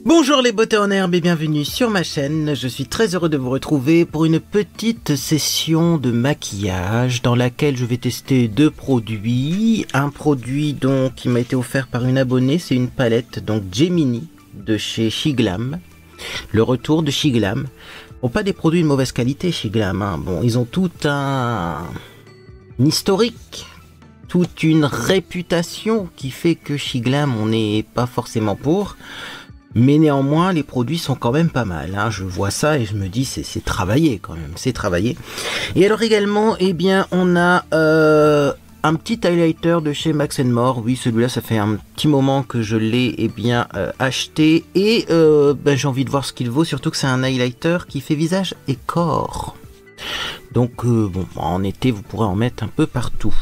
Bonjour les beautés en herbe et bienvenue sur ma chaîne. Je suis très heureux de vous retrouver pour une petite session de maquillage dans laquelle je vais tester deux produits. Un produit donc qui m'a été offert par une abonnée, c'est une palette donc Gemini de chez Shiglam. Le retour de Shiglam. Bon, pas des produits de mauvaise qualité Shiglam, hein. Bon, ils ont tout un historique, toute une réputation qui fait que Shiglam on n'est pas forcément pour. Mais néanmoins, les produits sont quand même pas mal, hein. Je vois ça et je me dis, c'est travaillé quand même, c'est travaillé. Et alors également, eh bien, on a un petit highlighter de chez Max & More. Oui, celui-là, ça fait un petit moment que je l'ai acheté. Et j'ai envie de voir ce qu'il vaut, surtout que c'est un highlighter qui fait visage et corps. Donc, bon, en été, vous pourrez en mettre un peu partout.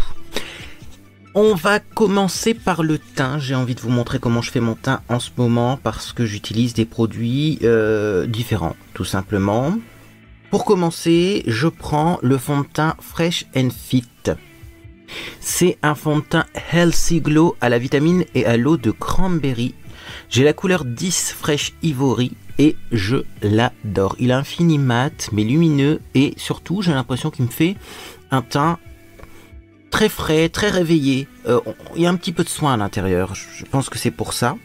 On va commencer par le teint. J'ai envie de vous montrer comment je fais mon teint en ce moment parce que j'utilise des produits différents, tout simplement. Pour commencer, je prends le fond de teint Fresh and Fit. C'est un fond de teint Healthy Glow à la vitamine et à l'eau de cranberry. J'ai la couleur 10 Fresh Ivory et je l'adore. Il a un fini mat mais lumineux et surtout j'ai l'impression qu'il me fait un teint très frais, très réveillé. Il y a un petit peu de soin à l'intérieur. Je pense que c'est pour ça.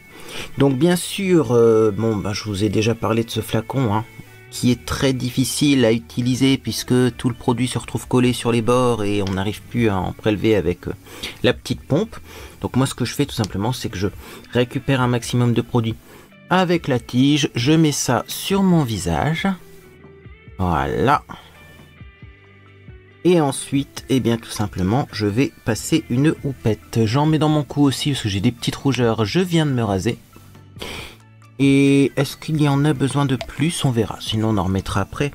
Donc bien sûr, je vous ai déjà parlé de ce flacon, hein, qui est très difficile à utiliser puisque tout le produit se retrouve collé sur les bords et on n'arrive plus à en prélever avec la petite pompe. Donc moi ce que je fais tout simplement, c'est que je récupère un maximum de produit avec la tige. Je mets ça sur mon visage. Voilà. Et ensuite, eh bien tout simplement, je vais passer une houppette. J'en mets dans mon cou aussi parce que j'ai des petites rougeurs. Je viens de me raser. Et est-ce qu'il y en a besoin de plus? On verra. Sinon, on en remettra après.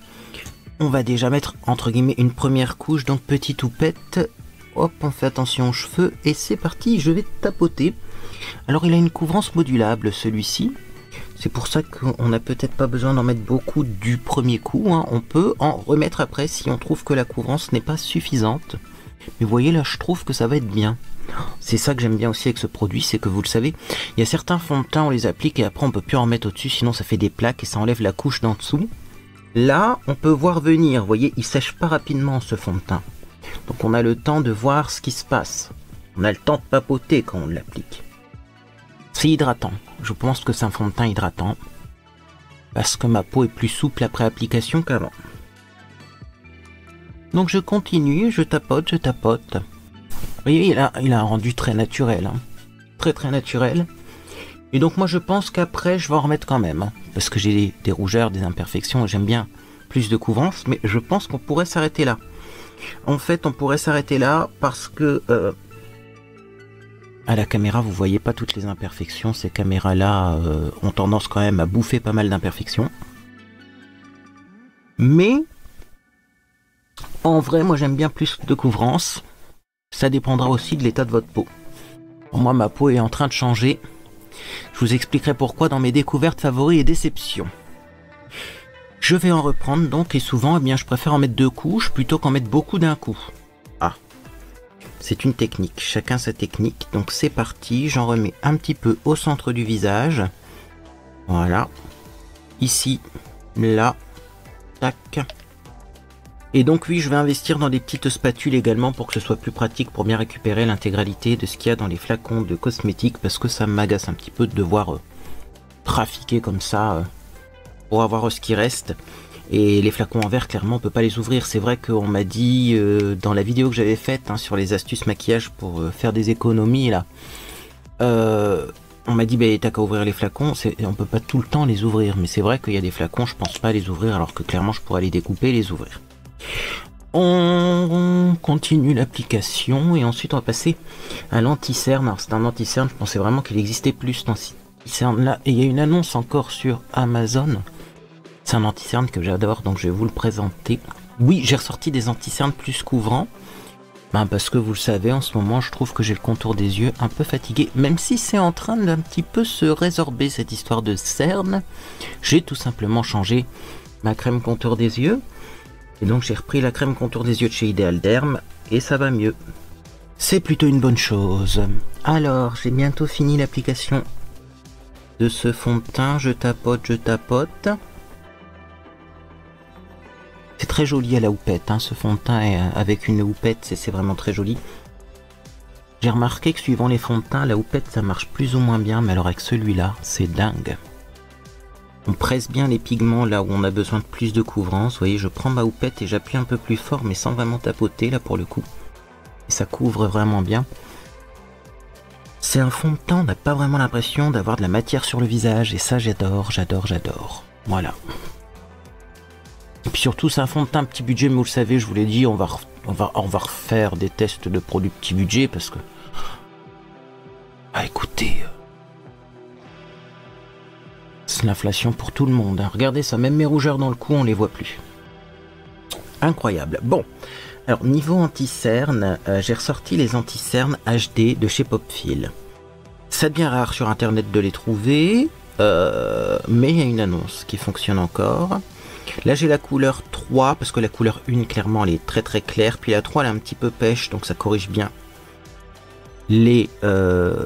On va déjà mettre, entre guillemets, une première couche. Donc, petite houppette. Hop, on fait attention aux cheveux. Et c'est parti, je vais tapoter. Alors, il a une couvrance modulable, celui-ci. C'est pour ça qu'on n'a peut-être pas besoin d'en mettre beaucoup du premier coup, hein. On peut en remettre après si on trouve que la couvrance n'est pas suffisante. Mais vous voyez là, je trouve que ça va être bien. C'est ça que j'aime bien aussi avec ce produit, c'est que vous le savez, il y a certains fonds de teint, on les applique et après on peut plus en remettre au-dessus, sinon ça fait des plaques et ça enlève la couche d'en dessous. Là, on peut voir venir, vous voyez, il sèche pas rapidement ce fond de teint. Donc on a le temps de voir ce qui se passe. On a le temps de papoter quand on l'applique. C'est hydratant. Je pense que c'est un fond de teint hydratant. Parce que ma peau est plus souple après application qu'avant. Donc je continue, je tapote, je tapote. Vous voyez, il a un rendu très naturel. Hein. Très très naturel. Et donc moi je pense qu'après je vais en remettre quand même. Hein, parce que j'ai des rougeurs, des imperfections. J'aime bien plus de couvrance. Mais je pense qu'on pourrait s'arrêter là. En fait on pourrait s'arrêter là parce que... à la caméra, vous voyez pas toutes les imperfections. Ces caméras-là ont tendance quand même à bouffer pas mal d'imperfections. Mais, en vrai, moi j'aime bien plus de couvrance. Ça dépendra aussi de l'état de votre peau. Pour moi, ma peau est en train de changer. Je vous expliquerai pourquoi dans mes découvertes favoris et déceptions. Je vais en reprendre donc, et souvent, eh bien, je préfère en mettre deux couches plutôt qu'en mettre beaucoup d'un coup. Ah. C'est une technique, chacun sa technique. Donc c'est parti, j'en remets un petit peu au centre du visage. Voilà. Ici, là, tac. Et donc oui, je vais investir dans des petites spatules également pour que ce soit plus pratique pour bien récupérer l'intégralité de ce qu'il y a dans les flacons de cosmétiques. Parce que ça m'agace un petit peu de devoir trafiquer comme ça pour avoir ce qui reste. Et les flacons en verre, clairement, on peut pas les ouvrir. C'est vrai qu'on m'a dit dans la vidéo que j'avais faite hein, sur les astuces maquillage pour faire des économies, là, on m'a dit, bah, t'as qu'à ouvrir les flacons. On peut pas tout le temps les ouvrir. Mais c'est vrai qu'il y a des flacons, je pense pas les ouvrir, alors que clairement, je pourrais les découper et les ouvrir. On continue l'application et ensuite on va passer à l'anti-cerne. Alors c'est un anti-cerne, je pensais vraiment qu'il existait plus cet anti-cerne là. Et il y a une annonce encore sur Amazon. C'est un anti-cerne que j'adore, donc je vais vous le présenter. Oui, j'ai ressorti des anti-cernes plus couvrants. Parce que vous le savez, en ce moment, je trouve que j'ai le contour des yeux un peu fatigué. Même si c'est en train d'un petit peu se résorber, cette histoire de cerne. J'ai tout simplement changé ma crème contour des yeux. Et donc j'ai repris la crème contour des yeux de chez Ideal Derm. Et ça va mieux. C'est plutôt une bonne chose. Alors, j'ai bientôt fini l'application de ce fond de teint. Je tapote, je tapote. C'est très joli à la houppette, hein, ce fond de teint avec une houppette, c'est vraiment très joli. J'ai remarqué que suivant les fonds de teint, la houppette ça marche plus ou moins bien, mais alors avec celui-là, c'est dingue. On presse bien les pigments là où on a besoin de plus de couvrance. Vous voyez, je prends ma houppette et j'appuie un peu plus fort, mais sans vraiment tapoter là pour le coup. Et ça couvre vraiment bien. C'est un fond de teint, on n'a pas vraiment l'impression d'avoir de la matière sur le visage. Et ça, j'adore, j'adore, j'adore. Voilà. Et puis surtout, c'est un fond de teint petit budget, mais vous le savez, je vous l'ai dit, on va refaire des tests de produits petit budget parce que... Ah, écoutez... C'est l'inflation pour tout le monde. Hein. Regardez ça, même mes rougeurs dans le cou, on les voit plus. Incroyable. Bon, alors niveau anti-cerne, j'ai ressorti les anti-cernes HD de chez Popfil. Ça devient rare sur internet de les trouver, mais il y a une annonce qui fonctionne encore. Là j'ai la couleur 3, parce que la couleur 1 clairement elle est très très claire, puis la 3 elle est un petit peu pêche, donc ça corrige bien les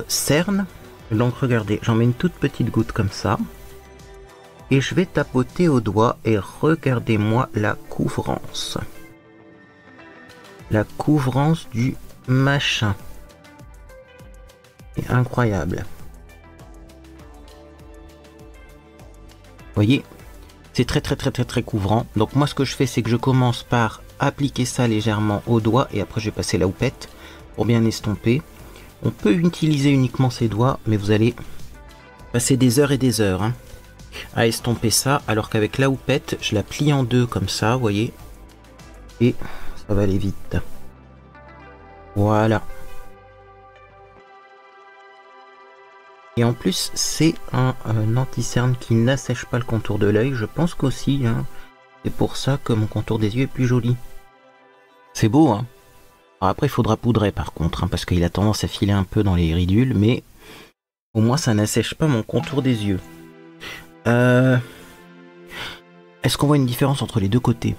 cernes. Donc regardez, j'en mets une toute petite goutte comme ça. Et je vais tapoter au doigt et regardez-moi la couvrance. La couvrance du machin. C'est incroyable. Vous voyez, c'est très couvrant. Donc moi ce que je fais c'est que je commence par appliquer ça légèrement au doigt et après je vais passer la houppette pour bien estomper. On peut utiliser uniquement ses doigts, mais vous allez passer des heures et des heures hein, à estomper ça, alors qu'avec la houppette, je la plie en deux comme ça, vous voyez, et ça va aller vite. Voilà. Et en plus, c'est un anti-cerne qui n'assèche pas le contour de l'œil, je pense qu'aussi, hein, c'est pour ça que mon contour des yeux est plus joli. C'est beau, hein. Alors après, il faudra poudrer par contre, hein, parce qu'il a tendance à filer un peu dans les ridules, mais au moins ça n'assèche pas mon contour des yeux. Est-ce qu'on voit une différence entre les deux côtés?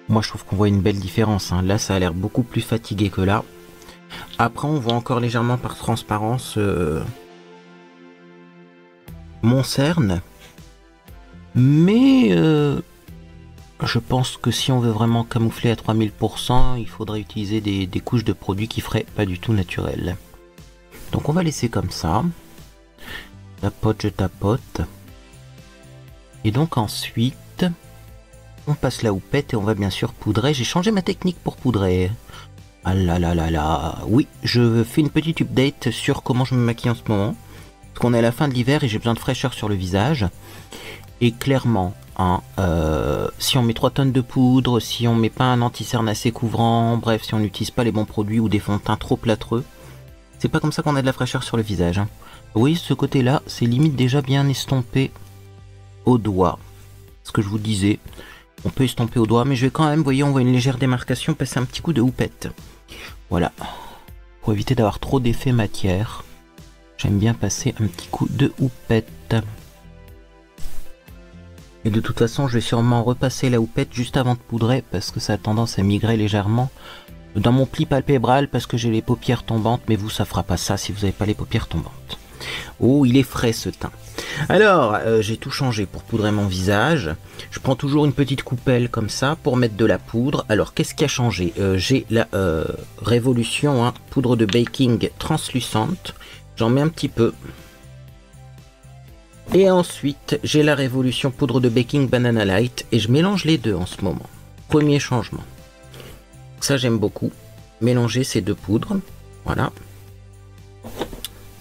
Moi je trouve qu'on voit une belle différence, hein. Là ça a l'air beaucoup plus fatigué que là. Après on voit encore légèrement par transparence mon cerne. Mais je pense que si on veut vraiment camoufler à 3000%, il faudrait utiliser des couches de produits qui feraient pas du tout naturel. Donc on va laisser comme ça. Tapote, je tapote. Et donc ensuite, on passe la houppette et on va bien sûr poudrer. J'ai changé ma technique pour poudrer. Ah là là là là. Oui, je fais une petite update sur comment je me maquille en ce moment. Parce qu'on est à la fin de l'hiver et j'ai besoin de fraîcheur sur le visage. Et clairement, hein, si on met 3 tonnes de poudre, si on met pas un anti-cerne assez couvrant, bref, si on n'utilise pas les bons produits ou des fonds de teint trop plâtreux, c'est pas comme ça qu'on a de la fraîcheur sur le visage. Hein. Oui, ce côté-là, c'est limite déjà bien estompé au doigt. Ce que je vous disais, on peut estomper au doigt, mais je vais quand même, vous voyez, on voit une légère démarcation, passer un petit coup de houppette. Voilà. Pour éviter d'avoir trop d'effet matière, j'aime bien passer un petit coup de houppette. Et de toute façon, je vais sûrement repasser la houppette juste avant de poudrer, parce que ça a tendance à migrer légèrement dans mon pli palpébral, parce que j'ai les paupières tombantes, mais vous, ça fera pas ça si vous n'avez pas les paupières tombantes. Oh, il est frais ce teint. Alors, j'ai tout changé pour poudrer mon visage. Je prends toujours une petite coupelle comme ça pour mettre de la poudre. Alors, qu'est-ce qui a changé? J'ai la Révolution, hein, poudre de baking translucente. J'en mets un petit peu. Et ensuite, j'ai la Révolution poudre de baking Banana Light. Et je mélange les deux en ce moment. Premier changement. Ça, j'aime beaucoup. Mélanger ces deux poudres. Voilà.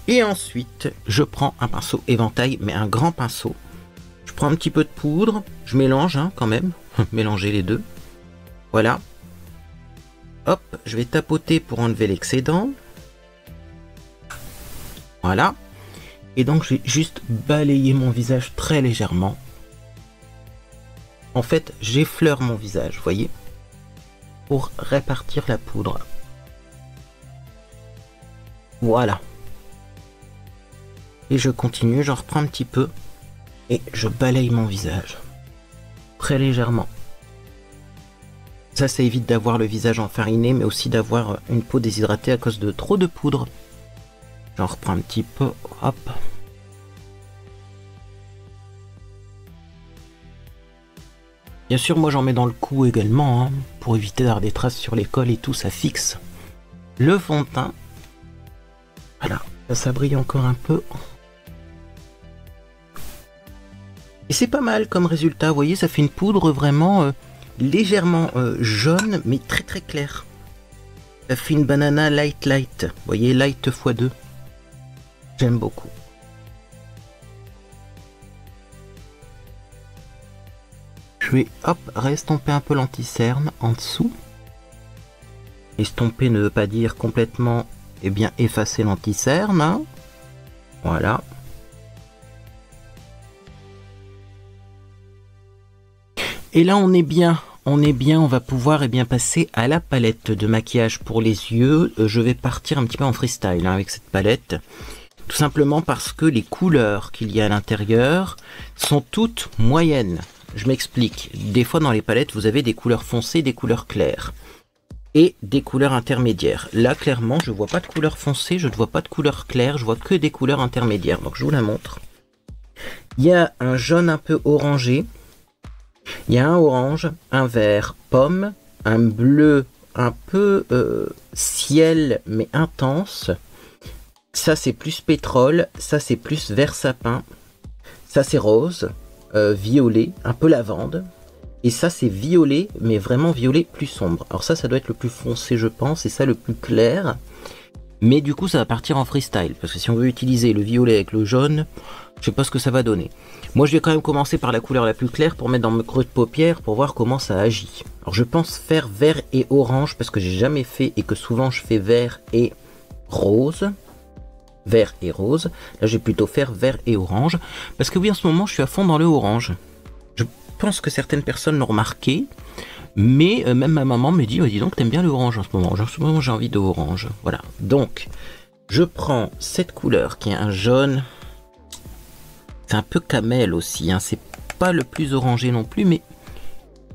Et ensuite, je prends un pinceau éventail, mais un grand pinceau. Je prends un petit peu de poudre, je mélange hein, quand même, mélanger les deux. Voilà. Hop, je vais tapoter pour enlever l'excédent. Voilà. Et donc, j'ai juste balayé mon visage très légèrement. En fait, j'effleure mon visage, vous voyez, pour répartir la poudre. Voilà. Et je continue, j'en reprends un petit peu et je balaye mon visage très légèrement. Ça évite d'avoir le visage enfariné, mais aussi d'avoir une peau déshydratée à cause de trop de poudre. J'en reprends un petit peu, hop. Bien sûr, moi j'en mets dans le cou également, hein, pour éviter d'avoir des traces sur les cols et tout, ça fixe. Le fond de teint. Voilà, ça brille encore un peu. Et c'est pas mal comme résultat, vous voyez, ça fait une poudre vraiment légèrement jaune, mais très très claire. Ça fait une banana light. Vous voyez, light x2. J'aime beaucoup. Je vais, hop, restomper un peu l'anti-cerne en dessous. Estomper ne veut pas dire complètement, eh bien, effacer l'anti-cerne. Hein. Voilà. Et là, on est bien, on va pouvoir passer à la palette de maquillage pour les yeux. Je vais partir un petit peu en freestyle avec cette palette. Tout simplement parce que les couleurs qu'il y a à l'intérieur sont toutes moyennes. Je m'explique. Des fois dans les palettes, vous avez des couleurs foncées, des couleurs claires. Et des couleurs intermédiaires. Là, clairement, je vois pas de couleur foncée, je ne vois pas de couleur claire, je vois que des couleurs intermédiaires. Donc je vous la montre. Il y a un jaune un peu orangé. Il y a un orange, un vert pomme, un bleu un peu ciel mais intense. Ça c'est plus pétrole, ça c'est plus vert sapin, ça c'est rose, violet, un peu lavande. Et ça c'est violet mais vraiment violet plus sombre. Alors ça doit être le plus foncé je pense et ça le plus clair. Mais du coup ça va partir en freestyle parce que si on veut utiliser le violet avec le jaune, je sais pas ce que ça va donner. Moi je vais quand même commencer par la couleur la plus claire pour mettre dans mon creux de paupière pour voir comment ça agit. Alors je pense faire vert et orange parce que j'ai jamais fait et que souvent je fais vert et rose. Vert et rose. Là je vais plutôt faire vert et orange parce que oui en ce moment je suis à fond dans le orange. Je pense que certaines personnes l'ont remarqué. Mais même ma maman me dit, oh, dis donc t'aimes bien le orange en ce moment. En ce moment j'ai envie de orange. Voilà. Donc je prends cette couleur qui est un jaune. C'est un peu camel aussi. Hein. C'est pas le plus orangé non plus. Mais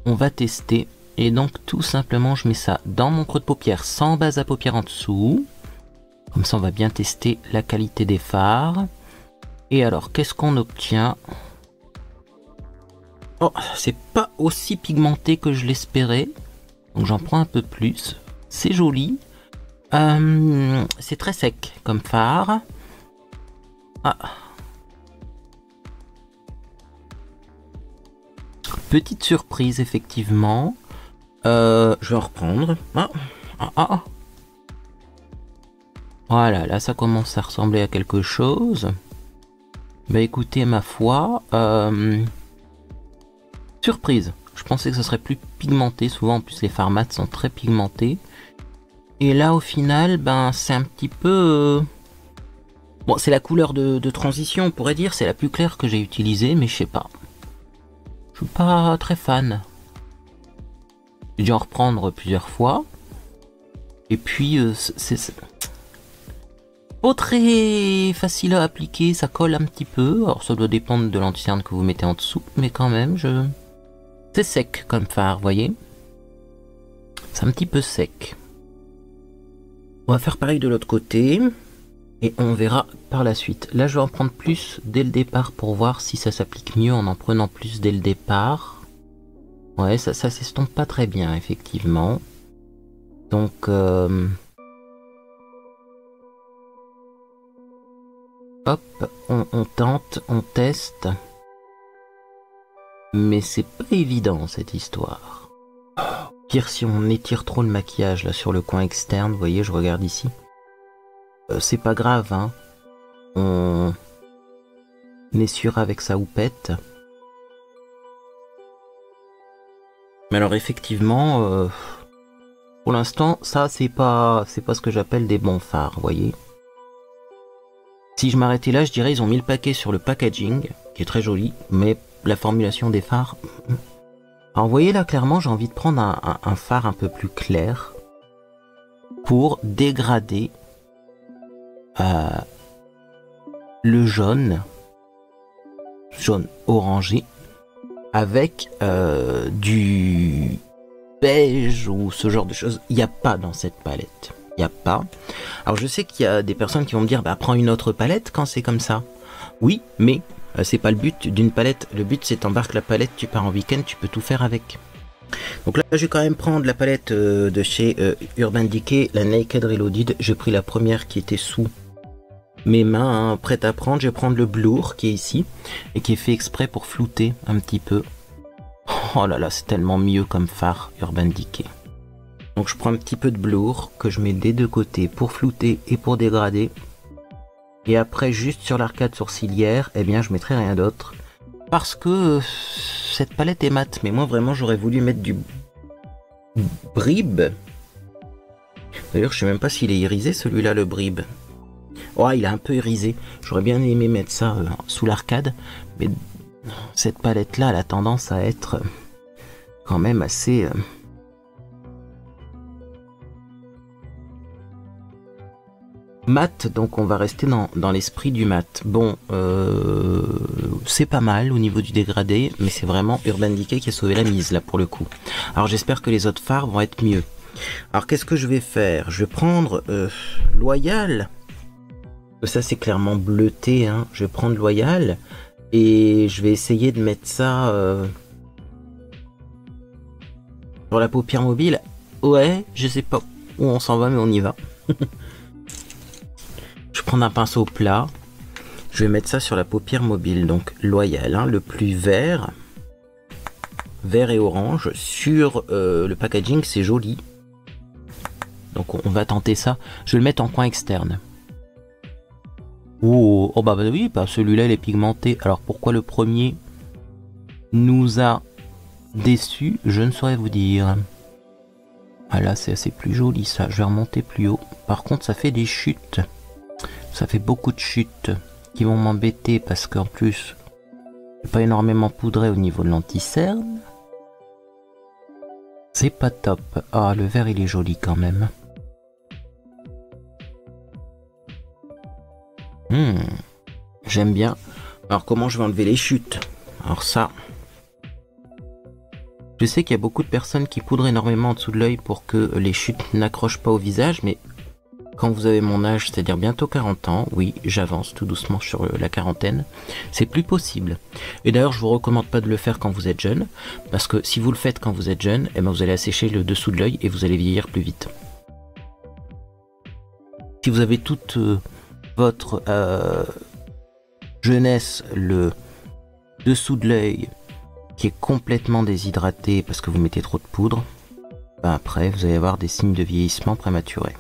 on va tester. Et donc tout simplement je mets ça dans mon creux de paupière sans base à paupières en dessous. Comme ça on va bien tester la qualité des fards. Et alors qu'est-ce qu'on obtient ? Oh, c'est pas aussi pigmenté que je l'espérais. Donc j'en prends un peu plus. C'est joli. C'est très sec comme fard. Ah. Petite surprise effectivement. Je vais en reprendre. Voilà, là ça commence à ressembler à quelque chose. Bah écoutez, ma foi... Surprise, je pensais que ce serait plus pigmenté, souvent en plus les fards mat sont très pigmentés. Et là au final, ben c'est un petit peu... Bon, c'est la couleur de transition, on pourrait dire, c'est la plus claire que j'ai utilisée, mais je sais pas. Je suis pas très fan. J'ai dû en reprendre plusieurs fois. Et puis, c'est pas très facile à appliquer, ça colle un petit peu. Alors ça doit dépendre de l'anti-cerne que vous mettez en dessous, mais quand même, c'est sec comme fard, vous voyez. C'est un petit peu sec. On va faire pareil de l'autre côté. Et on verra par la suite. Là, je vais en prendre plus dès le départ pour voir si ça s'applique mieux en prenant plus dès le départ. Ouais, ça s'estompe pas très bien, effectivement. Donc... Hop, on tente, on teste. Mais c'est pas évident cette histoire. Pire si on étire trop le maquillage là sur le coin externe, vous voyez, je regarde ici. C'est pas grave, hein. On essuie avec sa houppette. Mais alors effectivement, pour l'instant, ça c'est pas ce que j'appelle des bons fards, vous voyez. Si je m'arrêtais là, je dirais ils ont mis le paquet sur le packaging, qui est très joli, mais la formulation des fards... Alors vous voyez là, clairement, j'ai envie de prendre un fard un peu plus clair pour dégrader le jaune orangé avec du beige ou ce genre de choses. Il n'y a pas dans cette palette. Il n'y a pas. Alors je sais qu'il y a des personnes qui vont me dire, bah prends une autre palette quand c'est comme ça. Oui, mais C'est pas le but d'une palette. Le but, c'est t'embarques la palette, tu pars en week-end, tu peux tout faire avec. Donc là, je vais quand même prendre la palette de chez Urban Decay, la Naked Reloaded. J'ai pris la première qui était sous mes mains, hein, prête à prendre. Je vais prendre le Blur qui est ici et qui est fait exprès pour flouter un petit peu. Oh là là, c'est tellement mieux comme fard Urban Decay. Donc je prends un petit peu de Blur que je mets des deux côtés pour flouter et pour dégrader. Et après, juste sur l'arcade sourcilière, eh bien, je mettrai rien d'autre. Parce que cette palette est mate. Mais moi, vraiment, j'aurais voulu mettre du Bribe. D'ailleurs, je sais même pas s'il est irisé, celui-là, le Bribe. Oh, il est un peu irisé. J'aurais bien aimé mettre ça sous l'arcade. Mais cette palette-là, elle a tendance à être quand même assez... mat, donc on va rester dans l'esprit du mat. Bon, c'est pas mal au niveau du dégradé, mais c'est vraiment Urban Decay qui a sauvé la mise là pour le coup. Alors j'espère que les autres fards vont être mieux. Alors qu'est-ce que je vais faire? Je vais prendre Loyal. Ça c'est clairement bleuté, hein. Je vais prendre Loyal et je vais essayer de mettre ça sur la paupière mobile. Ouais, je sais pas où on s'en va, mais on y va. Je vais prendre un pinceau plat, je vais mettre ça sur la paupière mobile, donc Loyal, hein, le plus vert et orange. Sur le packaging, c'est joli. Donc on va tenter ça. Je vais le mettre en coin externe. Oh bah oui, bah celui-là il est pigmenté. Alors pourquoi le premier nous a déçus, je ne saurais vous dire. Ah là c'est assez plus joli ça, je vais remonter plus haut. Par contre ça fait des chutes. Ça fait beaucoup de chutes qui vont m'embêter parce qu'en plus, c'est pas énormément poudré au niveau de l'anti-cerne. C'est pas top. Ah, le vert il est joli quand même. J'aime bien. Alors comment je vais enlever les chutes? Alors ça... Je sais qu'il y a beaucoup de personnes qui poudrent énormément en dessous de l'œil pour que les chutes n'accrochent pas au visage, mais... Quand vous avez mon âge, c'est-à-dire bientôt 40 ans, oui, j'avance tout doucement sur la quarantaine, c'est plus possible. Et d'ailleurs, je vous recommande pas de le faire quand vous êtes jeune, parce que si vous le faites quand vous êtes jeune, eh ben vous allez assécher le dessous de l'œil et vous allez vieillir plus vite. Si vous avez toute votre jeunesse, le dessous de l'œil qui est complètement déshydraté parce que vous mettez trop de poudre, ben après, vous allez avoir des signes de vieillissement prématuré.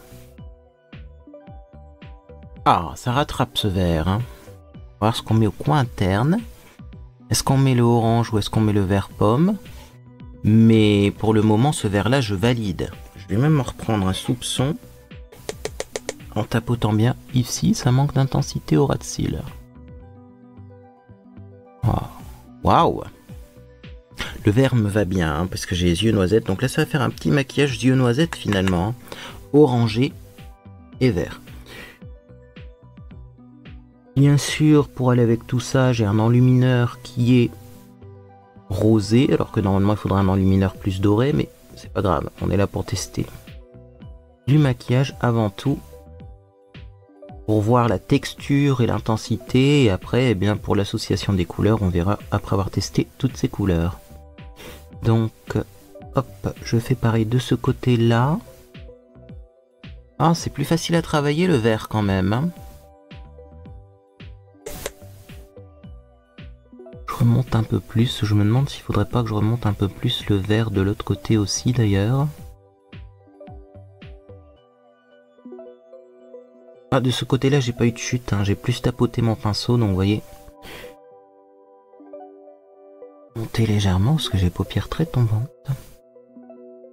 Ah, ça rattrape ce vert. Hein. On va voir ce qu'on met au coin interne. Est-ce qu'on met le orange ou est-ce qu'on met le vert pomme? Mais pour le moment, ce vert-là, je valide. Je vais même en reprendre un soupçon. En tapotant bien. Ici, ça manque d'intensité au ras de cils. Waouh! Le vert me va bien, hein, parce que j'ai les yeux noisettes. Donc là, ça va faire un petit maquillage yeux noisettes finalement. Hein. Orangé et vert. Bien sûr, pour aller avec tout ça, j'ai un enlumineur qui est rosé, alors que normalement il faudrait un enlumineur plus doré, mais c'est pas grave, on est là pour tester. Du maquillage avant tout, pour voir la texture et l'intensité, et après, eh bien, pour l'association des couleurs, on verra après avoir testé toutes ces couleurs. Donc, hop, je fais pareil de ce côté-là. Ah, c'est plus facile à travailler le vert quand même, hein. Je remonte un peu plus, je me demande s'il faudrait pas que je remonte un peu plus le vert de l'autre côté aussi d'ailleurs. Ah, de ce côté-là j'ai pas eu de chute, hein. J'ai plus tapoté mon pinceau, donc vous voyez. Monter légèrement parce que j'ai les paupières très tombantes.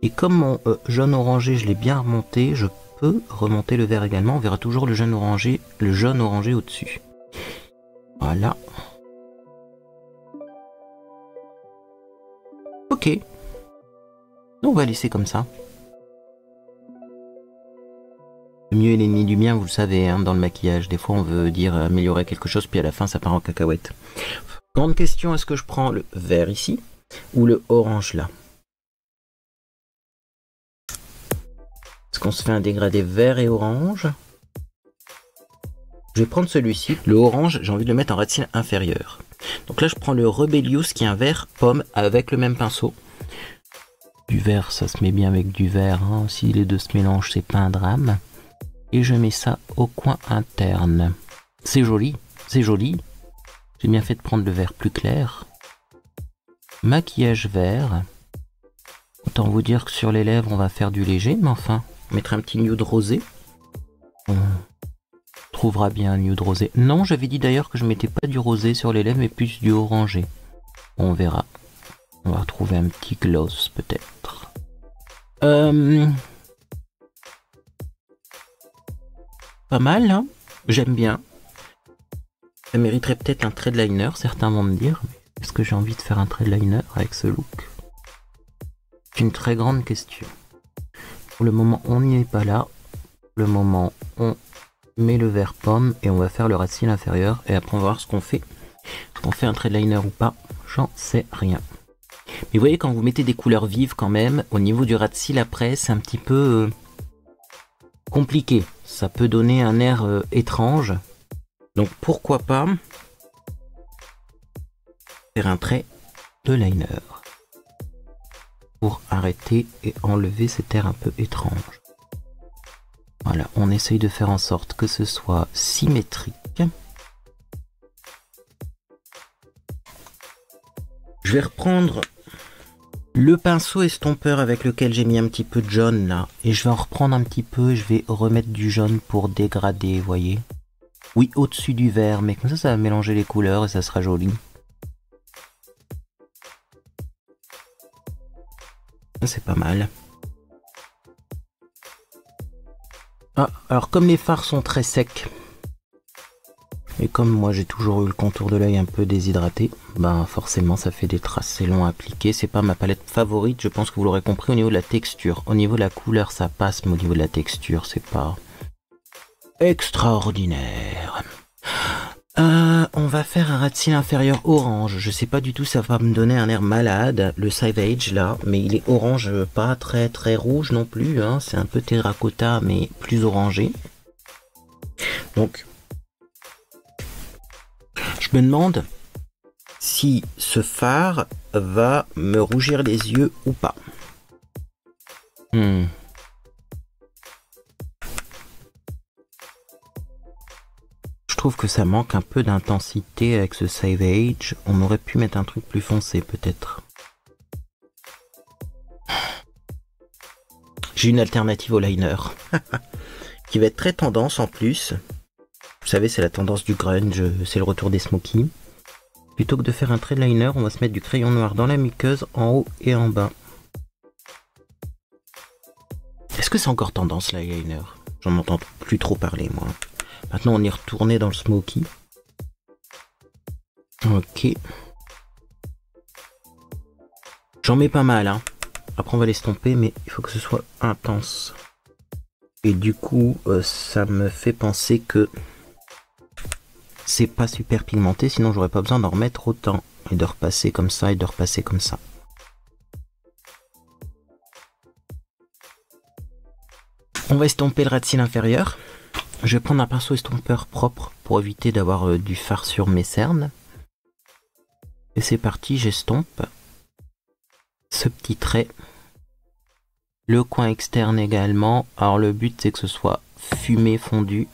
Et comme mon jaune orangé je l'ai bien remonté, je peux remonter le vert également. On verra toujours le jaune orangé au-dessus. Voilà. Ok. On va laisser comme ça. Le mieux est l'ennemi du bien, vous le savez, hein, dans le maquillage. Des fois, on veut dire améliorer quelque chose, puis à la fin, ça part en cacahuète. Grande question, est-ce que je prends le vert ici ou le orange là? Est-ce qu'on se fait un dégradé vert et orange? Je vais prendre celui-ci. Le orange, j'ai envie de le mettre en ras de cils inférieur. Donc là, je prends le Rebellious qui est un vert pomme avec le même pinceau. Du vert, ça se met bien avec du vert. Hein. Si les deux se mélangent, c'est pas un drame. Et je mets ça au coin interne. C'est joli, c'est joli. J'ai bien fait de prendre le vert plus clair. Maquillage vert. Autant vous dire que sur les lèvres, on va faire du léger, mais enfin, on mettra un petit nude rosé. On trouvera bien un nude rosé. Non, j'avais dit d'ailleurs que je mettais pas du rosé sur les lèvres, mais plus du orangé. On verra. On va retrouver un petit gloss peut-être. Pas mal, hein? J'aime bien. Ça mériterait peut-être un trade liner, certains vont me dire. Est-ce que j'ai envie de faire un trade liner avec ce look? C'est une très grande question. Pour le moment, on n'y est pas là. Pour le moment, on met le vert pomme et on va faire le ras de cils inférieur. Et après, on va voir ce qu'on fait. Est-ce qu'on fait un trade liner ou pas? J'en sais rien. Mais vous voyez, quand vous mettez des couleurs vives quand même, au niveau du ras de cils après, c'est un petit peu compliqué. Ça peut donner un air étrange. Donc pourquoi pas faire un trait de liner pour arrêter et enlever cet air un peu étrange. Voilà, on essaye de faire en sorte que ce soit symétrique. Je vais reprendre le pinceau estompeur avec lequel j'ai mis un petit peu de jaune là. Et je vais en reprendre un petit peu et je vais remettre du jaune pour dégrader, vous voyez. Oui, au-dessus du vert, mais comme ça va mélanger les couleurs et ça sera joli. C'est pas mal. Ah, alors comme les fards sont très secs, et comme moi j'ai toujours eu le contour de l'œil un peu déshydraté, ben forcément ça fait des traces, c'est long à appliquer, c'est pas ma palette favorite, je pense que vous l'aurez compris au niveau de la texture. Au niveau de la couleur ça passe, mais au niveau de la texture c'est pas extraordinaire. On va faire un ras de cils inférieur orange. Je sais pas du tout, ça va me donner un air malade, le Savage là, mais il est orange, pas très très rouge non plus, hein. C'est un peu terracotta mais plus orangé. Donc, je me demande si ce fard va me rougir les yeux ou pas. Je trouve que ça manque un peu d'intensité avec ce Savage. On aurait pu mettre un truc plus foncé peut-être. J'ai une alternative au liner. Qui va être très tendance en plus. Vous savez, c'est la tendance du grunge, c'est le retour des smokies. Plutôt que de faire un trait de liner, on va se mettre du crayon noir dans la muqueuse, en haut et en bas. Est-ce que c'est encore tendance l'eyeliner? J'en entends plus trop parler moi. Maintenant on est retourné dans le smoky. Ok. J'en mets pas mal, hein. Après on va l'estomper, mais il faut que ce soit intense. Et du coup, ça me fait penser que c'est pas super pigmenté, sinon j'aurais pas besoin d'en remettre autant. Et de repasser comme ça et de repasser comme ça. On va estomper le ras de cils inférieur. Je vais prendre un pinceau estompeur propre pour éviter d'avoir du fard sur mes cernes. Et c'est parti, j'estompe ce petit trait. Le coin externe également. Alors le but c'est que ce soit fumé, fondu.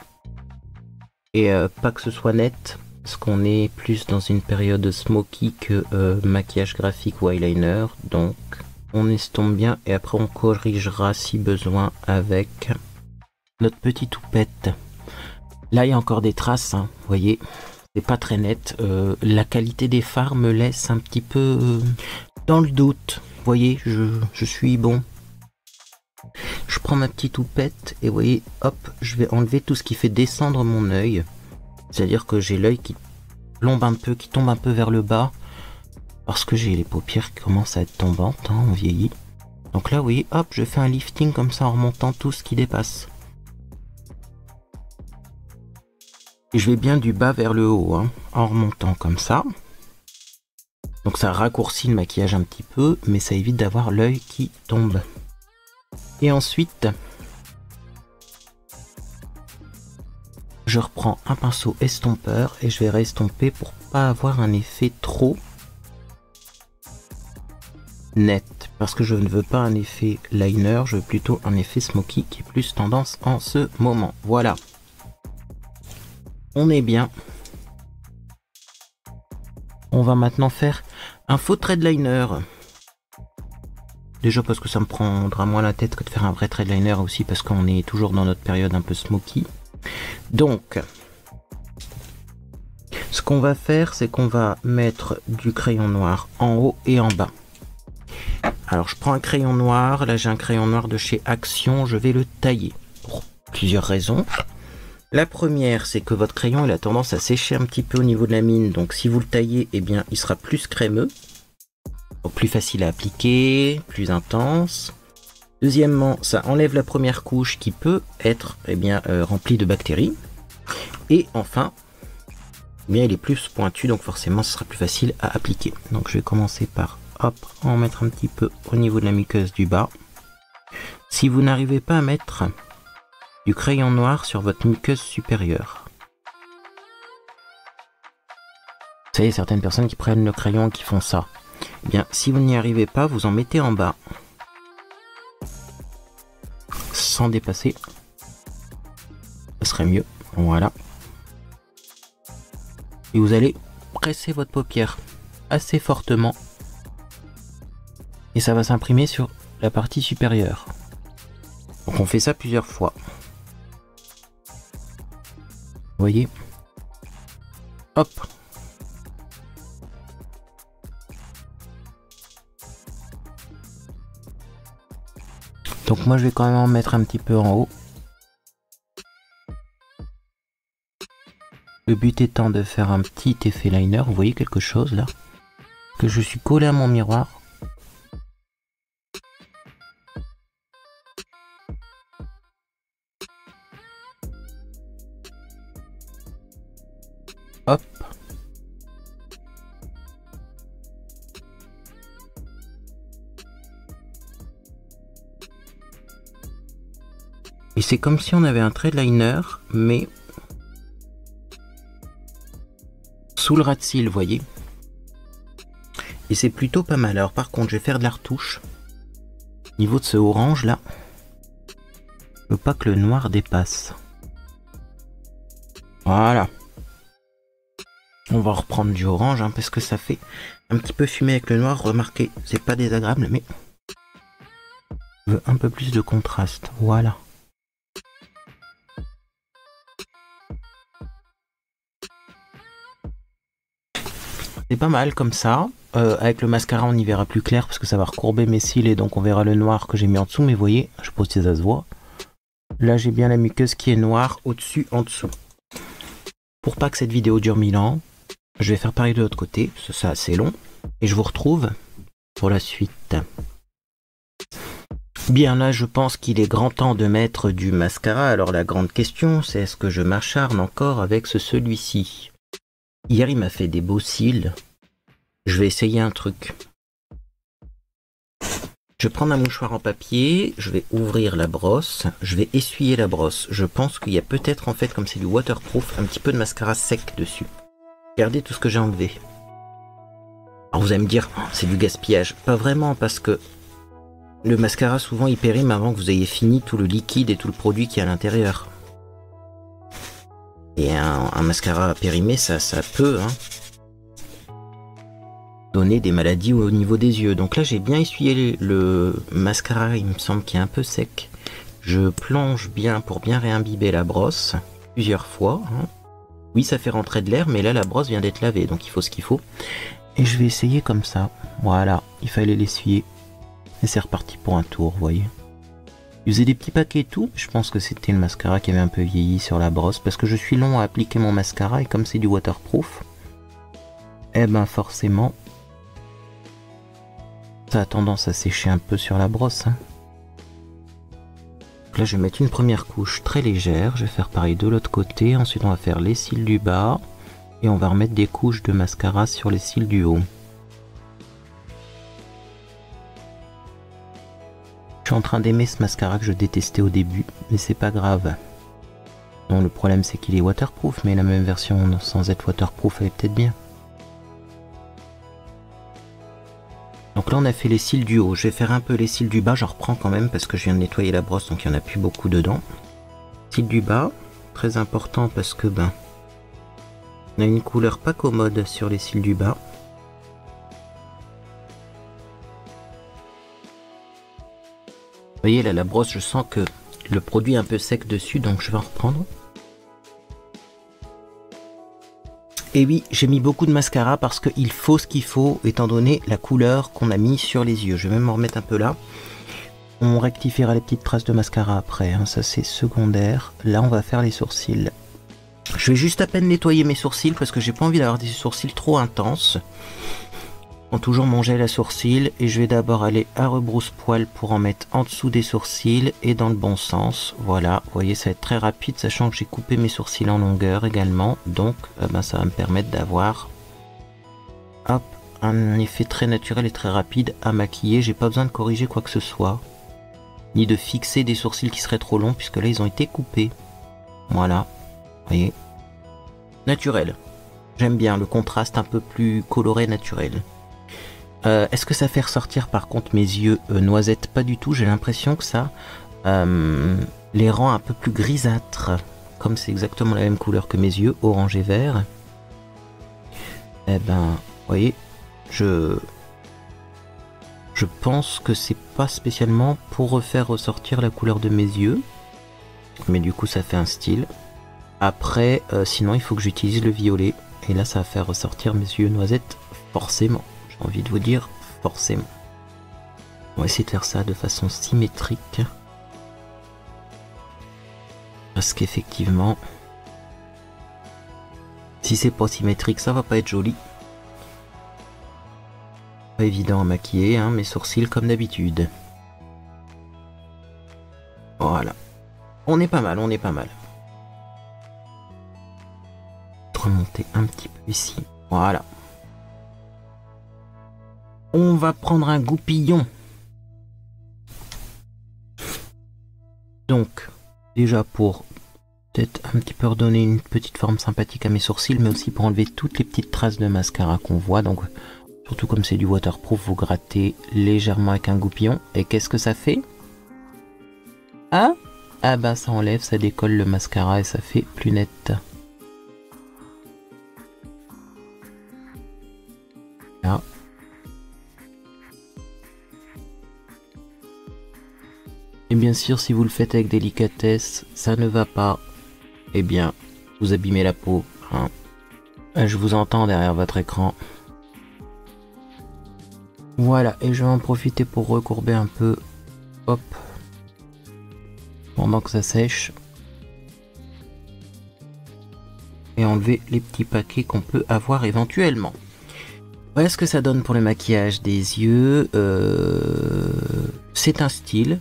Et pas que ce soit net. Parce qu'on est plus dans une période smoky que maquillage graphique ou eyeliner. Donc on estompe bien et après on corrigera si besoin avec notre petite houppette. Là il y a encore des traces, hein, vous voyez, c'est pas très net. La qualité des fards me laisse un petit peu dans le doute. Vous voyez, je suis bon. Je prends ma petite houppette et vous voyez, hop, je vais enlever tout ce qui fait descendre mon œil. C'est-à-dire que j'ai l'œil qui plombe un peu, qui tombe un peu vers le bas. Parce que j'ai les paupières qui commencent à être tombantes, hein, on vieillit. Donc là, vous voyez, hop, je fais un lifting comme ça en remontant tout ce qui dépasse. Et je vais bien du bas vers le haut, hein, en remontant comme ça. Donc ça raccourcit le maquillage un petit peu, mais ça évite d'avoir l'œil qui tombe. Et ensuite, je reprends un pinceau estompeur et je vais restomper pour pas avoir un effet trop net. Parce que je ne veux pas un effet liner, je veux plutôt un effet smoky qui est plus tendance en ce moment. Voilà. On est bien. On va maintenant faire un faux thread liner. Déjà parce que ça me prendra moins la tête que de faire un vrai thread liner aussi parce qu'on est toujours dans notre période un peu smoky. Donc, ce qu'on va faire, c'est qu'on va mettre du crayon noir en haut et en bas. Alors je prends un crayon noir, là j'ai un crayon noir de chez Action, je vais le tailler pour plusieurs raisons. La première, c'est que votre crayon il a tendance à sécher un petit peu au niveau de la mine, donc si vous le taillez, eh bien il sera plus crémeux, donc plus facile à appliquer, plus intense. Deuxièmement, ça enlève la première couche qui peut être remplie de bactéries. Et enfin, eh bien il est plus pointu, donc forcément ce sera plus facile à appliquer. Donc je vais commencer par en mettre un petit peu au niveau de la muqueuse du bas. Si vous n'arrivez pas à mettre du crayon noir sur votre muqueuse supérieure, vous savez, certaines personnes qui prennent le crayon et qui font ça, eh bien si vous n'y arrivez pas, vous en mettez en bas sans dépasser, ce serait mieux. Voilà, et vous allez presser votre paupière assez fortement et ça va s'imprimer sur la partie supérieure. Donc on fait ça plusieurs fois. Vous voyez? Hop. Donc moi je vais quand même en mettre un petit peu en haut. Le but étant de faire un petit effet liner. Vous voyez quelque chose là? Que je suis collé à mon miroir. Hop. Et c'est comme si on avait un thread liner, mais sous le ras de cils, vous voyez. Et c'est plutôt pas mal. Alors par contre, je vais faire de la retouche. Au niveau de ce orange là, je veux pas que le noir dépasse. Voilà. On va reprendre du orange parce que ça fait un petit peu fumé avec le noir. Remarquez, c'est pas désagréable, mais je veux un peu plus de contraste. Voilà. C'est pas mal comme ça. Avec le mascara, on y verra plus clair parce que ça va recourber mes cils et donc on verra le noir que j'ai mis en dessous. Mais vous voyez, je sais pas si ça se voit. Là, j'ai bien la muqueuse qui est noire au-dessus, en dessous. Pour pas que cette vidéo dure 1000 ans, je vais faire pareil de l'autre côté, parce que c'est assez long. Et je vous retrouve pour la suite. Bien là, je pense qu'il est grand temps de mettre du mascara. Alors la grande question, c'est est-ce que je m'acharne encore avec celui-ci? Hier, il m'a fait des beaux cils. Je vais essayer un truc. Je vais prendre un mouchoir en papier, je vais ouvrir la brosse, je vais essuyer la brosse. Je pense qu'il y a peut-être, en fait, comme c'est du waterproof, un petit peu de mascara sec dessus. Regardez tout ce que j'ai enlevé. Alors vous allez me dire, oh, c'est du gaspillage. Pas vraiment, parce que le mascara, souvent, il périme avant que vous ayez fini tout le liquide et tout le produit qui est à l'intérieur. Et un mascara périmé, ça peut donner des maladies au niveau des yeux. Donc là, j'ai bien essuyé le mascara, il me semble qu'il est un peu sec. Je plonge bien pour bien réimbiber la brosse plusieurs fois. Oui, ça fait rentrer de l'air, mais là, la brosse vient d'être lavée, donc il faut ce qu'il faut. Et je vais essayer comme ça. Voilà, il fallait l'essuyer. Et c'est reparti pour un tour, vous voyez. Il faisait des petits paquets et tout. Je pense que c'était le mascara qui avait un peu vieilli sur la brosse. Parce que je suis long à appliquer mon mascara. Et comme c'est du waterproof, eh ben forcément, ça a tendance à sécher un peu sur la brosse. Donc là, je vais mettre une première couche très légère. Je vais faire pareil de l'autre côté. Ensuite, on va faire les cils du bas. Et on va remettre des couches de mascara sur les cils du haut. Je suis en train d'aimer ce mascara que je détestais au début, mais c'est pas grave. Bon, le problème c'est qu'il est waterproof, mais la même version sans être waterproof elle est peut-être bien. Donc là on a fait les cils du haut, je vais faire un peu les cils du bas, j'en reprends quand même parce que je viens de nettoyer la brosse donc il n'y en a plus beaucoup dedans. Cils du bas, très important parce que ben on a une couleur pas commode sur les cils du bas. Vous voyez là la brosse, je sens que le produit est un peu sec dessus donc je vais en reprendre. Et oui, j'ai mis beaucoup de mascara parce qu'il faut ce qu'il faut étant donné la couleur qu'on a mis sur les yeux. Je vais même en remettre un peu là. On rectifiera les petites traces de mascara après, hein. Ça c'est secondaire. Là on va faire les sourcils. Je vais juste à peine nettoyer mes sourcils parce que j'ai pas envie d'avoir des sourcils trop intenses. Je prends toujours mon gel à sourcils et je vais d'abord aller à rebrousse-poil pour en mettre en dessous des sourcils et dans le bon sens. Voilà, vous voyez ça va être très rapide sachant que j'ai coupé mes sourcils en longueur également. Donc ben, ça va me permettre d'avoir hop, un effet très naturel et très rapide à maquiller. J'ai pas besoin de corriger quoi que ce soit. Ni de fixer des sourcils qui seraient trop longs puisque là ils ont été coupés. Voilà, vous voyez. Naturel. J'aime bien le contraste un peu plus coloré naturel. Est-ce que ça fait ressortir par contre mes yeux noisettes? Pas du tout, j'ai l'impression que ça les rend un peu plus grisâtres. Comme c'est exactement la même couleur que mes yeux, orange et vert. Eh ben, vous voyez, je pense que c'est pas spécialement pour refaire ressortir la couleur de mes yeux. Mais du coup ça fait un style. Après, sinon il faut que j'utilise le violet. Et là ça va faire ressortir mes yeux noisettes forcément. Envie de vous dire forcément. On va essayer de faire ça de façon symétrique. Parce qu'effectivement, si c'est pas symétrique, ça va pas être joli. Pas évident à maquiller, hein, mes sourcils comme d'habitude. Voilà. On est pas mal, on est pas mal. Remonter un petit peu ici. Voilà. On va prendre un goupillon. Donc, déjà pour peut-être un petit peu redonner une petite forme sympathique à mes sourcils, mais aussi pour enlever toutes les petites traces de mascara qu'on voit. Donc, surtout comme c'est du waterproof, vous grattez légèrement avec un goupillon. Et qu'est-ce que ça fait? Ah bah ça enlève, ça décolle le mascara et ça fait plus net. Là. Et bien sûr, si vous le faites avec délicatesse, ça ne va pas. Eh bien, vous abîmez la peau. Hein. Je vous entends derrière votre écran. Voilà, et je vais en profiter pour recourber un peu. Hop. Pendant que ça sèche. Et enlever les petits paquets qu'on peut avoir éventuellement. Voilà ce que ça donne pour le maquillage des yeux. C'est un style.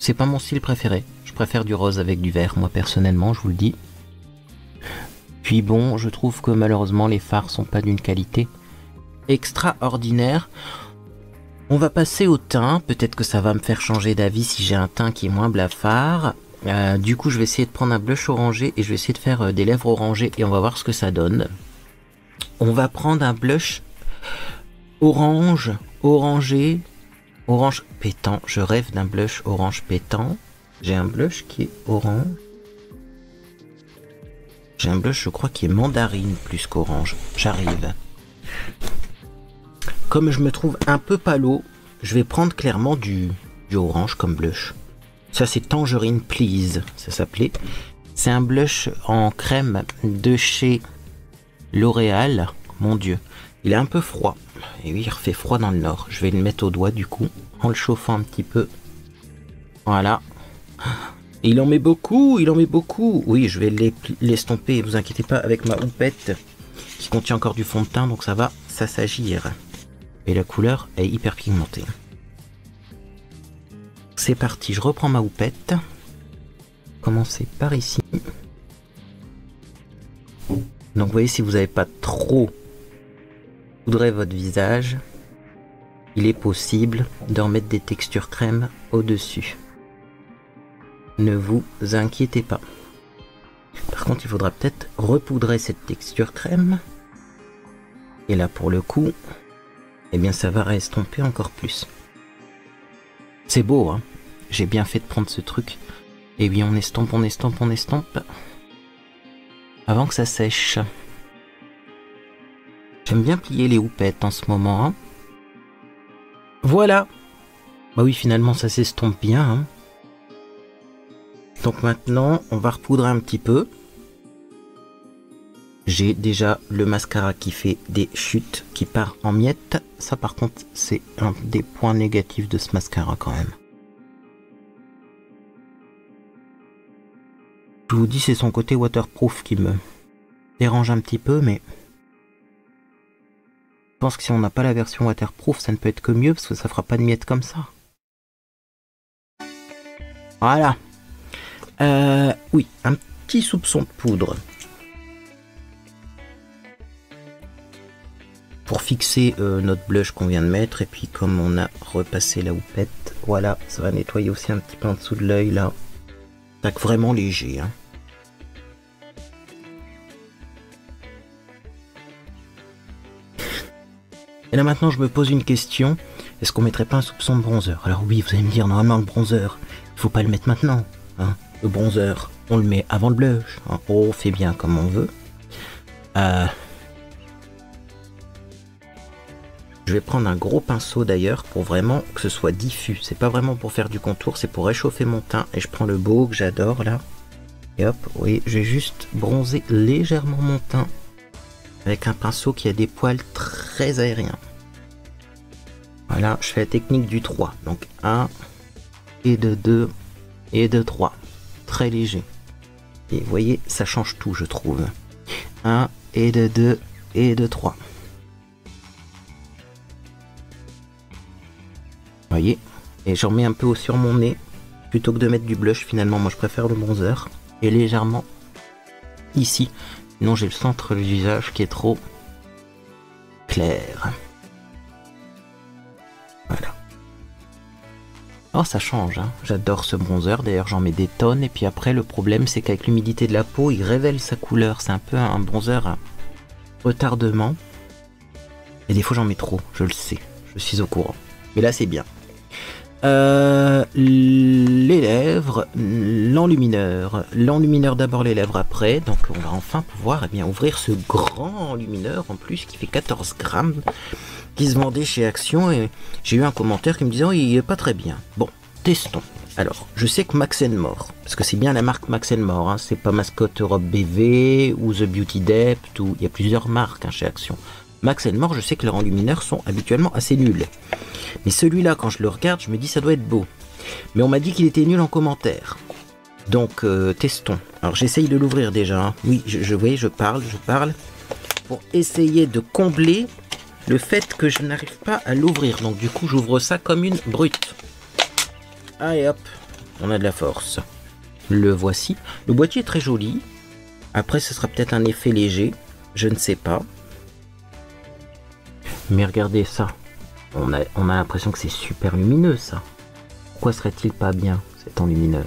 C'est pas mon style préféré. Je préfère du rose avec du vert, moi personnellement, je vous le dis. Puis bon, je trouve que malheureusement les fards sont pas d'une qualité extraordinaire. On va passer au teint. Peut-être que ça va me faire changer d'avis si j'ai un teint qui est moins blafard. Du coup, je vais essayer de prendre un blush orangé et je vais essayer de faire des lèvres orangées et on va voir ce que ça donne. On va prendre un blush orange, orangé. Orange pétant, je rêve d'un blush orange pétant. J'ai un blush qui est orange. J'ai un blush, je crois, qui est mandarine plus qu'orange. J'arrive. Comme je me trouve un peu pâlo, je vais prendre clairement du orange comme blush. Ça, c'est Tangerine Please, ça s'appelait. C'est un blush en crème de chez L'Oréal. Mon Dieu, il est un peu froid. Et oui, il refait froid dans le nord. Je vais le mettre au doigt du coup, en le chauffant un petit peu. Voilà. Et il en met beaucoup, il en met beaucoup. Oui, je vais l'estomper, vous inquiétez pas, avec ma houppette qui contient encore du fond de teint, donc ça va, ça s'agir. Et la couleur est hyper pigmentée. C'est parti, je reprends ma houppette. Commencer par ici. Donc vous voyez, si vous n'avez pas trop poudré votre visage, il est possible de remettre des textures crème au-dessus. Ne vous inquiétez pas. contre, il faudra peut-être repoudrer cette texture crème. Et là, pour le coup, eh bien, ça va estomper encore plus. C'est beau, hein. J'ai bien fait de prendre ce truc. Et bien, on estompe, on estompe, on estompe. Avant que ça sèche. J'aime bien plier les houpettes en ce moment, hein. Voilà. Bah oui, finalement, ça s'estompe bien, hein. Donc maintenant, on va repoudrer un petit peu. J'ai déjà le mascara qui fait des chutes, qui part en miettes. Ça, par contre, c'est un des points négatifs de ce mascara quand même. Je vous dis, c'est son côté waterproof qui me dérange un petit peu, mais je pense que si on n'a pas la version waterproof, ça ne peut être que mieux, parce que ça fera pas de miettes comme ça. Voilà. Oui, un petit soupçon de poudre. Pour fixer notre blush qu'on vient de mettre, et puis comme on a repassé la houppette, voilà, ça va nettoyer aussi un petit peu en dessous de l'œil là. Tac, vraiment léger, hein. Et là maintenant je me pose une question, est-ce qu'on mettrait pas un soupçon de bronzer? Alors oui, vous allez me dire, normalement le bronzer, il faut pas le mettre maintenant, hein. Le bronzer, on le met avant le blush, hein. On fait bien comme on veut. Je vais prendre un gros pinceau d'ailleurs pour vraiment que ce soit diffus. C'est pas vraiment pour faire du contour, c'est pour réchauffer mon teint. Et je prends le beau que j'adore là. Et hop, oui, je vais juste bronzer légèrement mon teint avec un pinceau qui a des poils très aériens. Voilà, je fais la technique du 3. Donc 1 et de 2 et de 3. Très léger. Et vous voyez, ça change tout, je trouve. 1 et de 2 et de 3. Vous voyez, et j'en mets un peu sur mon nez plutôt que de mettre du blush. Finalement, moi je préfère le bronzer et légèrement ici. Sinon, j'ai le centre du visage qui est trop clair. Voilà. Oh, ça change, hein. J'adore ce bronzer. D'ailleurs, j'en mets des tonnes. Et puis après, le problème, c'est qu'avec l'humidité de la peau, il révèle sa couleur. C'est un peu un bronzer à retardement. Et des fois, j'en mets trop. Je le sais. Je suis au courant. Mais là, c'est bien. Les lèvres, l'enlumineur. L'enlumineur d'abord, les lèvres après. Donc on va enfin pouvoir ouvrir ce grand enlumineur en plus qui fait 14 grammes, qui se vendait chez Action, et j'ai eu un commentaire qui me disait oh, il est pas très bien. Bon, testons. Alors, je sais que Max & More, parce que c'est bien la marque Max & More, hein, c'est pas Mascotte Europe BV ou The Beauty Depth, ou il y a plusieurs marques hein, chez Action. Max & More, je sais que leurs enlumineurs sont habituellement assez nuls. Mais celui-là, quand je le regarde, je me dis ça doit être beau. Mais on m'a dit qu'il était nul en commentaire. Donc, testons. Alors, j'essaye de l'ouvrir déjà. Hein. Oui, je parle. Pour essayer de combler le fait que je n'arrive pas à l'ouvrir. Donc, du coup, j'ouvre ça comme une brute. Allez, hop. On a de la force. Le voici. Le boîtier est très joli. Après, ce sera peut-être un effet léger. Je ne sais pas. Mais regardez ça. On a l'impression que c'est super lumineux ça. Pourquoi serait-il pas bien cet enlumineur?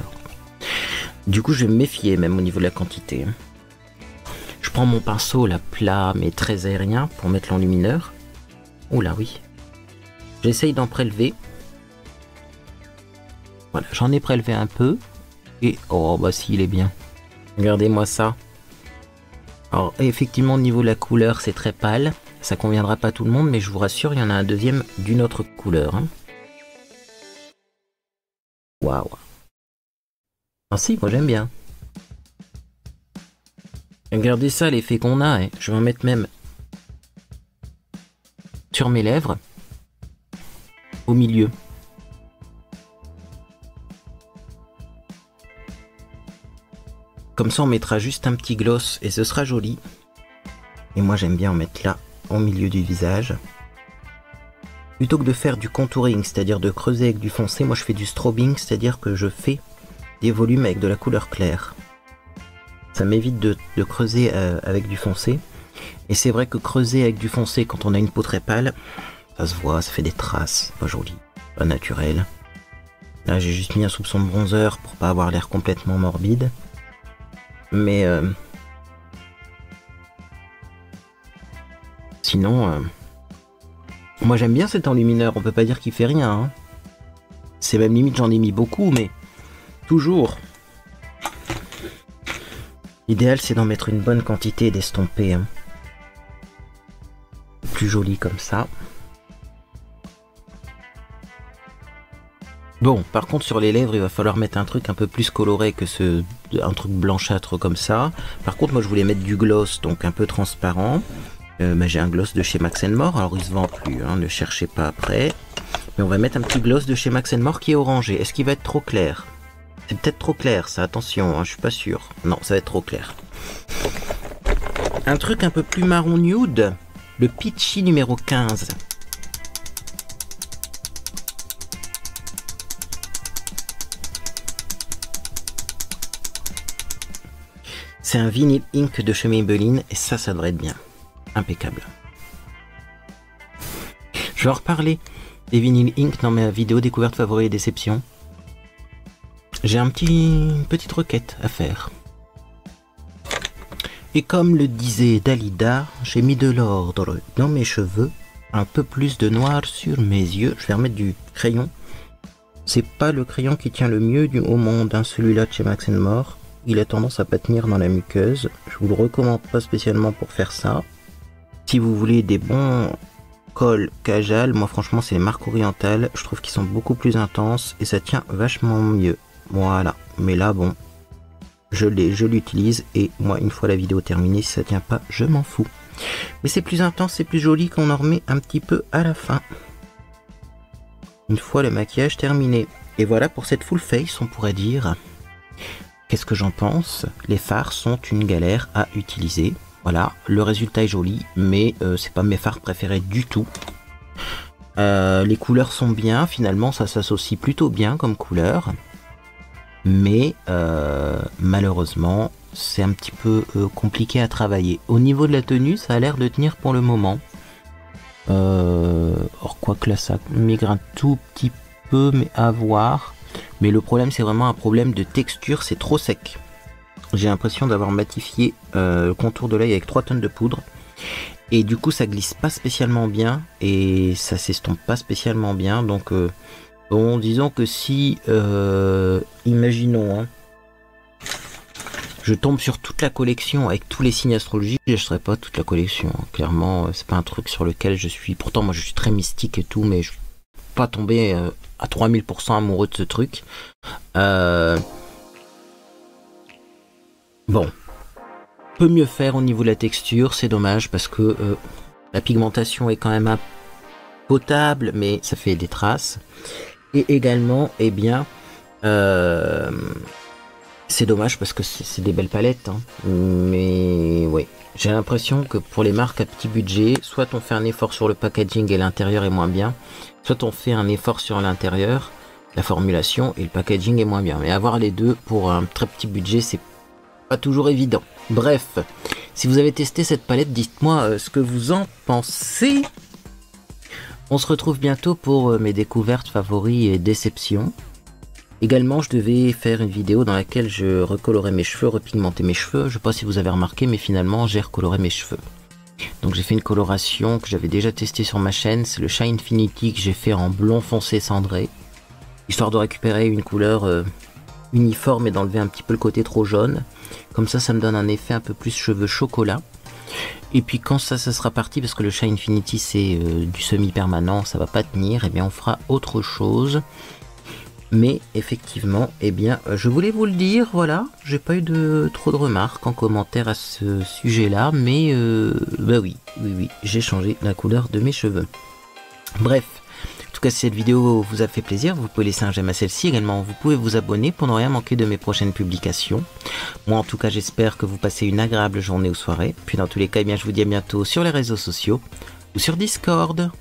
Du coup je vais me méfier même au niveau de la quantité. Je prends mon pinceau là plat mais très aérien pour mettre l'enlumineur. Oula oui. J'essaye d'en prélever. Voilà, j'en ai prélevé un peu. Et oh bah si il est bien. Regardez-moi ça. Alors effectivement au niveau de la couleur c'est très pâle. Ça conviendra pas à tout le monde, mais je vous rassure, il y en a un deuxième d'une autre couleur. Hein. Waouh. Ah si, moi j'aime bien. Regardez ça, l'effet qu'on a. Hein. Je vais en mettre même sur mes lèvres, au milieu. Comme ça, on mettra juste un petit gloss et ce sera joli. Et moi, j'aime bien en mettre là. Au milieu du visage. Plutôt que de faire du contouring, c'est-à-dire de creuser avec du foncé, moi je fais du strobing, c'est-à-dire que je fais des volumes avec de la couleur claire. Ça m'évite de creuser avec du foncé. Et c'est vrai que creuser avec du foncé quand on a une peau très pâle, ça se voit, ça fait des traces, pas joli, pas naturel. Là j'ai juste mis un soupçon de bronzer pour pas avoir l'air complètement morbide. Mais sinon, moi j'aime bien cet enlumineur, on peut pas dire qu'il fait rien. Hein. C'est même limite, j'en ai mis beaucoup, mais toujours. L'idéal c'est d'en mettre une bonne quantité et d'estomper. Hein. Plus joli comme ça. Bon, par contre sur les lèvres, il va falloir mettre un truc un peu plus coloré que un truc blanchâtre comme ça. Par contre, moi je voulais mettre du gloss, donc un peu transparent. J'ai un gloss de chez Max & More, alors il se vend plus, hein, ne cherchez pas après. Mais on va mettre un petit gloss de chez Max & More qui est orangé. Est-ce qu'il va être trop clair? C'est peut-être trop clair, ça, attention, hein, je suis pas sûr. Non, ça va être trop clair. Un truc un peu plus marron nude, le Peachy numéro 15. C'est un Vinyl Ink de chez Maybelline et ça devrait être bien. Impeccable. Je vais en reparler des Vinyl Ink dans ma vidéo découverte favori et déception. J'ai une petite requête à faire. Et comme le disait Dalida, j'ai mis de l'ordre dans mes cheveux, un peu plus de noir sur mes yeux. Je vais remettre du crayon. C'est pas le crayon qui tient le mieux au monde, hein, celui-là de chez Max & More. Il a tendance à pas tenir dans la muqueuse. Je vous le recommande pas spécialement pour faire ça. Si vous voulez des bons cols Kajal, moi franchement c'est les marques orientales. Je trouve qu'ils sont beaucoup plus intenses et ça tient vachement mieux. Voilà. Mais là bon, je l'utilise et moi une fois la vidéo terminée, si ça tient pas, je m'en fous. Mais c'est plus intense, c'est plus joli qu'on en remet un petit peu à la fin. Une fois le maquillage terminé. Et voilà pour cette full face, on pourrait dire. Qu'est-ce que j'en pense? Les fards sont une galère à utiliser. Voilà, le résultat est joli, mais c'est pas mes fards préférés du tout. Les couleurs sont bien, finalement ça s'associe plutôt bien comme couleur. Mais malheureusement, c'est un petit peu compliqué à travailler. Au niveau de la tenue, ça a l'air de tenir pour le moment. Or quoique là ça migre un tout petit peu, mais à voir. Mais le problème c'est vraiment un problème de texture, c'est trop sec. J'ai l'impression d'avoir matifié le contour de l'œil avec 3 tonnes de poudre. Et du coup ça glisse pas spécialement bien et ça s'estompe pas spécialement bien. Donc bon, disons que si, imaginons, hein, je tombe sur toute la collection avec tous les signes astrologiques, je n'achèterai pas toute la collection. Hein. Clairement, c'est pas un truc sur lequel je suis. Pourtant moi je suis très mystique et tout, mais je pas tomber à 3000% amoureux de ce truc. Bon, peut mieux faire au niveau de la texture, c'est dommage parce que la pigmentation est quand même potable, mais ça fait des traces. Et également, eh bien, c'est dommage parce que c'est des belles palettes, hein. Mais ouais, j'ai l'impression que pour les marques à petit budget, soit on fait un effort sur le packaging et l'intérieur est moins bien, soit on fait un effort sur l'intérieur, la formulation, et le packaging est moins bien. Mais avoir les deux pour un très petit budget, c'est pas toujours évident. Bref, si vous avez testé cette palette, dites-moi ce que vous en pensez. On se retrouve bientôt pour mes découvertes favoris et déceptions. Également, je devais faire une vidéo dans laquelle je recolorais mes cheveux, repigmentais mes cheveux. Je sais pas si vous avez remarqué, mais finalement, j'ai recoloré mes cheveux. Donc j'ai fait une coloration que j'avais déjà testée sur ma chaîne, c'est le Shine Infinity que j'ai fait en blond foncé cendré, histoire de récupérer une couleur uniforme et d'enlever un petit peu le côté trop jaune. Comme ça, ça me donne un effet un peu plus cheveux chocolat. Et puis quand ça sera parti, parce que le Shine Infinity c'est du semi-permanent, ça va pas tenir, et bien on fera autre chose. Mais effectivement, eh bien, je voulais vous le dire, voilà, j'ai pas eu trop de remarques en commentaire à ce sujet-là, mais bah oui, j'ai changé la couleur de mes cheveux. Bref, en tout cas, si cette vidéo vous a fait plaisir, vous pouvez laisser un j'aime à celle-ci. Également, vous pouvez vous abonner pour ne rien manquer de mes prochaines publications. Moi, en tout cas, j'espère que vous passez une agréable journée ou soirée. Puis dans tous les cas, eh bien, je vous dis à bientôt sur les réseaux sociaux ou sur Discord.